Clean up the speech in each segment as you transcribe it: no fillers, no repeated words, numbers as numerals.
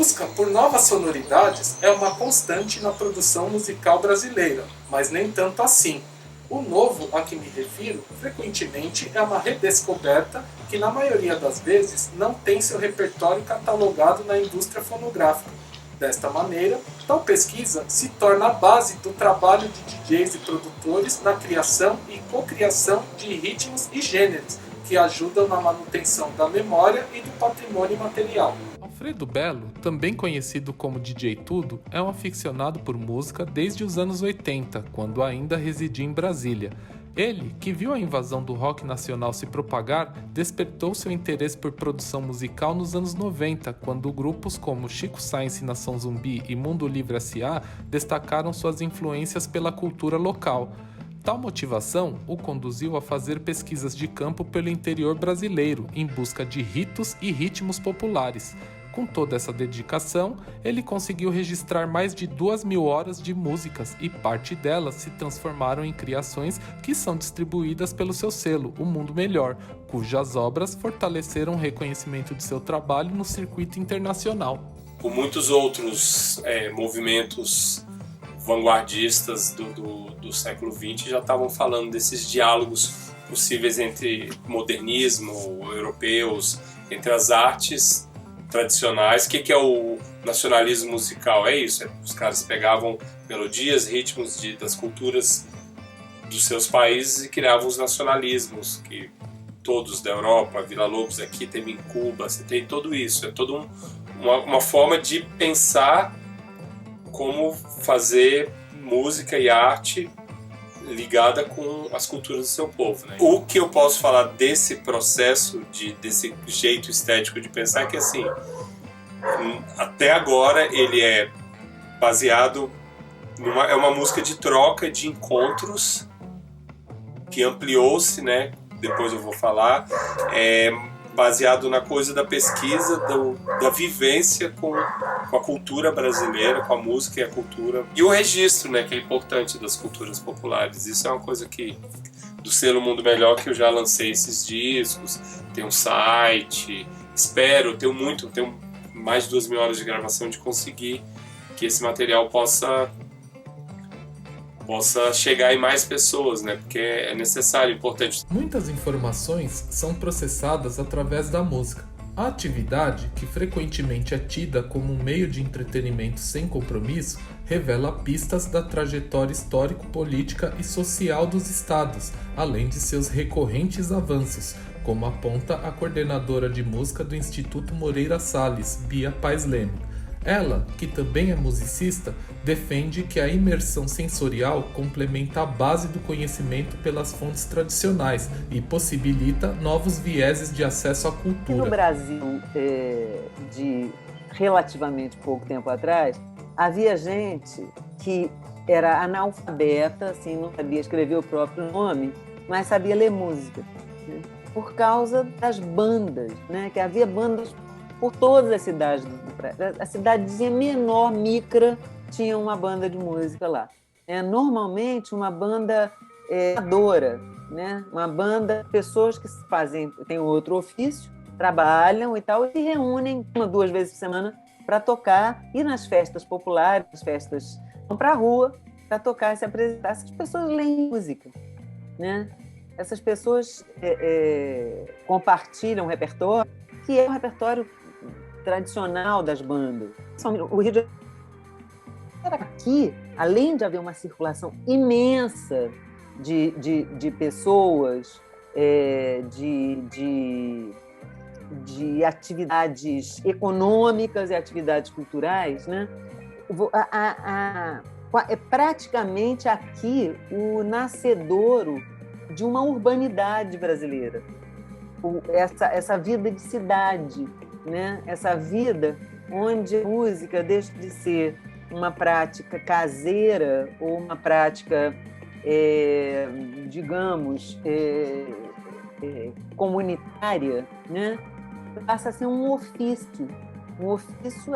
busca por novas sonoridades é uma constante na produção musical brasileira, mas nem tanto assim. O novo a que me refiro, frequentemente, é uma redescoberta que, na maioria das vezes, não tem seu repertório catalogado na indústria fonográfica. Desta maneira, tal pesquisa se torna a base do trabalho de DJs e produtores na criação e cocriação de ritmos e gêneros, que ajudam na manutenção da memória e do patrimônio material. Alfredo Belo, também conhecido como DJ Tudo, é um aficionado por música desde os anos 80, quando ainda residia em Brasília. Ele, que viu a invasão do rock nacional se propagar, despertou seu interesse por produção musical nos anos 90, quando grupos como Chico Science Nação Zumbi e Mundo Livre S.A. destacaram suas influências pela cultura local. Tal motivação o conduziu a fazer pesquisas de campo pelo interior brasileiro, em busca de ritos e ritmos populares. Com toda essa dedicação, ele conseguiu registrar mais de 2.000 horas de músicas e parte delas se transformaram em criações que são distribuídas pelo seu selo, O Mundo Melhor, cujas obras fortaleceram o reconhecimento de seu trabalho no circuito internacional. Com muitos outros movimentos vanguardistas do século XX já estavam falando desses diálogos possíveis entre modernismo, europeus, entre as artes tradicionais. O que é o nacionalismo musical? É isso, os caras pegavam melodias, ritmos das culturas dos seus países e criavam os nacionalismos, que todos da Europa, Vila Lobos aqui, tem em Cuba, você tem tudo isso, é toda uma forma de pensar como fazer música e arte ligada com as culturas do seu povo, né? O que eu posso falar desse processo, desse jeito estético de pensar é que, assim, até agora ele é baseado é uma música de troca, de encontros, que ampliou-se, né? Depois eu vou falar, baseado na coisa da pesquisa, da vivência com a cultura brasileira, com a música e a cultura. E o registro, né, que é importante das culturas populares. Isso é uma coisa que, do selo Mundo Melhor, que eu já lancei esses discos, tem um site, tenho mais de 2.000 horas de gravação de conseguir que esse material possa chegar em mais pessoas, né? Porque é necessário, importante. Muitas informações são processadas através da música. A atividade, que frequentemente é tida como um meio de entretenimento sem compromisso, revela pistas da trajetória histórico-política e social dos estados, além de seus recorrentes avanços, como aponta a coordenadora de música do Instituto Moreira Salles, Bia Paes Leme. Ela, que também é musicista, defende que a imersão sensorial complementa a base do conhecimento pelas fontes tradicionais e possibilita novos vieses de acesso à cultura. No Brasil, de relativamente pouco tempo atrás, havia gente que era analfabeta, assim, não sabia escrever o próprio nome, mas sabia ler música, né? Por causa das bandas, né? Que havia bandas por todas as cidades. A cidadezinha menor, micra, tinha uma banda de música lá. Normalmente, uma banda amadora, né? Uma banda, pessoas que têm outro ofício, trabalham e tal, e se reúnem 1 ou 2 vezes por semana para tocar, e nas festas populares, nas festas, vão para a rua para tocar e se apresentar. Essas pessoas leem música, né? Essas pessoas compartilham um repertório, que é um repertório tradicional das bandas. O Rio de Janeiro, aqui, além de haver uma circulação imensa de pessoas, de atividades econômicas e atividades culturais, né? É praticamente aqui o nascedouro de uma urbanidade brasileira. Essa vida de cidade, né? Essa vida onde a música deixa de ser uma prática caseira ou uma prática, digamos, comunitária, né? Passa a ser um ofício. Um ofício,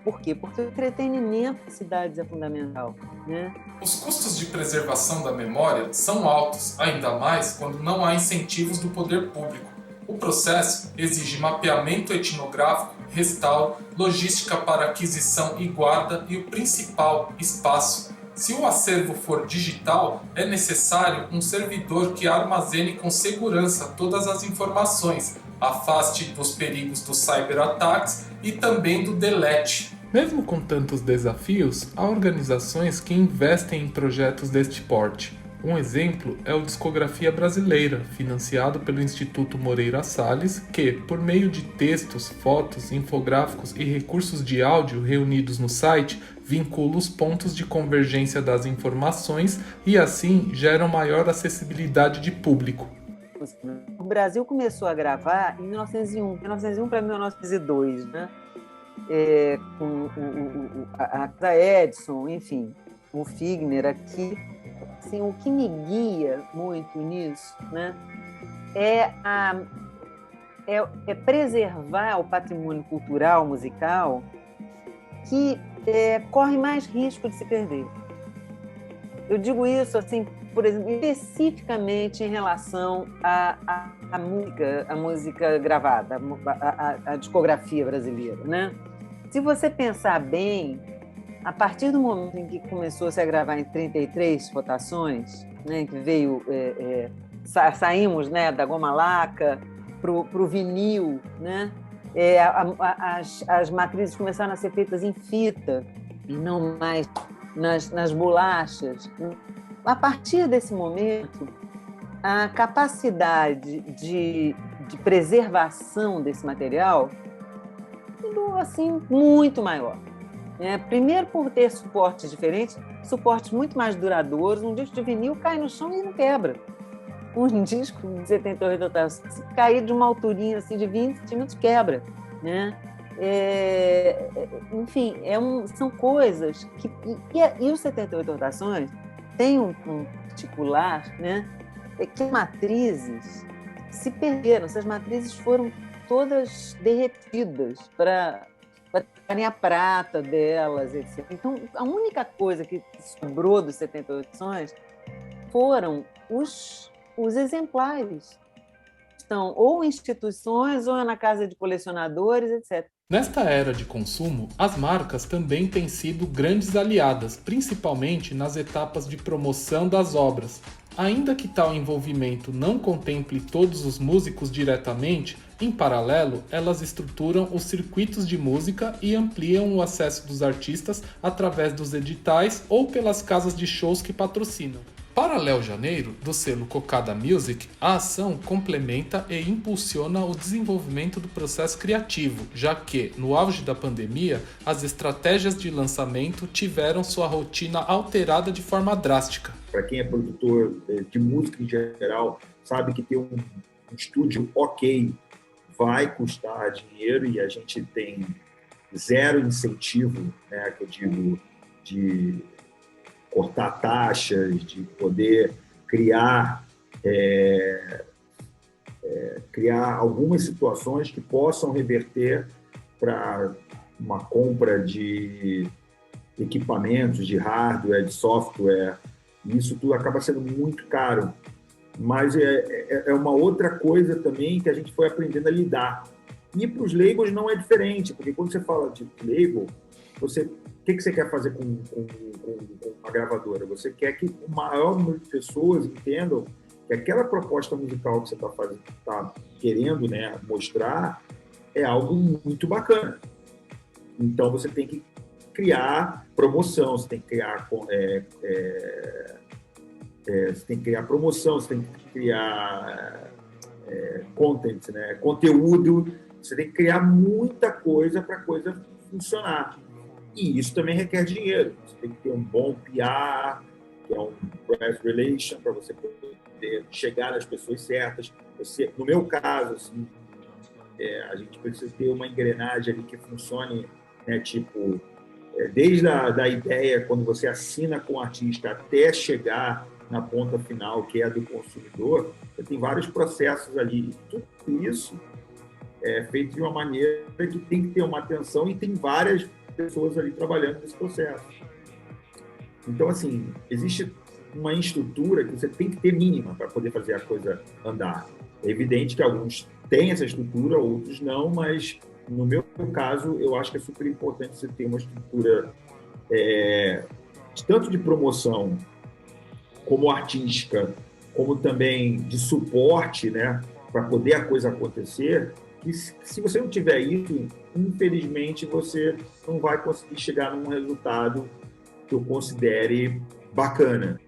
por quê? Porque o entretenimento das cidades é fundamental, né? Os custos de preservação da memória são altos, ainda mais quando não há incentivos do poder público. O processo exige mapeamento etnográfico restauro, logística para aquisição e guarda e o principal, espaço. Se o acervo for digital, é necessário um servidor que armazene com segurança todas as informações, afaste dos perigos dos cyberataques e também do delete. Mesmo com tantos desafios, há organizações que investem em projetos deste porte. Um exemplo é o Discografia Brasileira, financiado pelo Instituto Moreira Salles, que, por meio de textos, fotos, infográficos e recursos de áudio reunidos no site, vincula os pontos de convergência das informações e, assim, gera maior acessibilidade de público. O Brasil começou a gravar em 1901 para 1902, né? Com a Edison, enfim, o Figner aqui. Assim, o que me guia muito nisso, né, é preservar o patrimônio cultural, musical, que corre mais risco de se perder. Eu digo isso, assim, por exemplo, especificamente em relação à música gravada, à discografia brasileira, né? Se você pensar bem, a partir do momento em que começou-se a gravar em 33 rotações, né, que veio, saímos, né, da goma laca para o vinil, né, as matrizes começaram a ser feitas em fita e não mais nas bolachas. A partir desse momento, a capacidade de preservação desse material ficou assim, muito maior. Primeiro por ter suportes diferentes, suportes muito mais duradouros. Um disco de vinil cai no chão e não quebra. Um disco de 78 rotações, se cair de uma alturinha assim, de 20 centímetros, quebra, né? Enfim, são coisas que... E os 78 rotações tem um particular, né? Que matrizes se perderam. Essas matrizes foram todas derretidas para terem a prata delas, etc. Então, a única coisa que sobrou dos 78 edições foram os exemplares. Estão ou em instituições, ou na casa de colecionadores, etc. Nesta era de consumo, as marcas também têm sido grandes aliadas, principalmente nas etapas de promoção das obras. Ainda que tal envolvimento não contemple todos os músicos diretamente, em paralelo, elas estruturam os circuitos de música e ampliam o acesso dos artistas através dos editais ou pelas casas de shows que patrocinam. Para Léo Janeiro, do selo Cocada Music, a ação complementa e impulsiona o desenvolvimento do processo criativo, já que, no auge da pandemia, as estratégias de lançamento tiveram sua rotina alterada de forma drástica. Para quem é produtor de música em geral, sabe que ter um estúdio ok vai custar dinheiro e a gente tem zero incentivo, né, que eu digo, de cortar taxas, de poder criar algumas situações que possam reverter para uma compra de equipamentos, de hardware, de software. Isso tudo acaba sendo muito caro. Mas é uma outra coisa também que a gente foi aprendendo a lidar. E para os labels não é diferente, porque quando você fala de label, o que você quer fazer com a gravadora? Você quer que o maior número de pessoas entendam que aquela proposta musical que você está querendo, né, mostrar é algo muito bacana. Então você tem que criar promoção, você tem que criar promoção, você tem que criar content, né, conteúdo, você tem que criar muita coisa para a coisa funcionar. E isso também requer dinheiro. Você tem que ter um bom PR, que é um press relation, para você poder chegar nas pessoas certas. No meu caso, assim, a gente precisa ter uma engrenagem ali que funcione, né, tipo, desde a ideia, quando você assina com o artista, até chegar na ponta final, que é a do consumidor, você tem vários processos ali. Tudo isso é feito de uma maneira que tem que ter uma atenção e tem várias pessoas ali trabalhando nesse processo. Então, assim, existe uma estrutura que você tem que ter mínima para poder fazer a coisa andar. É evidente que alguns têm essa estrutura, outros não, mas No meu caso, eu acho que é super importante você ter uma estrutura tanto de promoção como artística, como também de suporte, né, para poder a coisa acontecer. E se você não tiver isso, infelizmente você não vai conseguir chegar num resultado que eu considere bacana.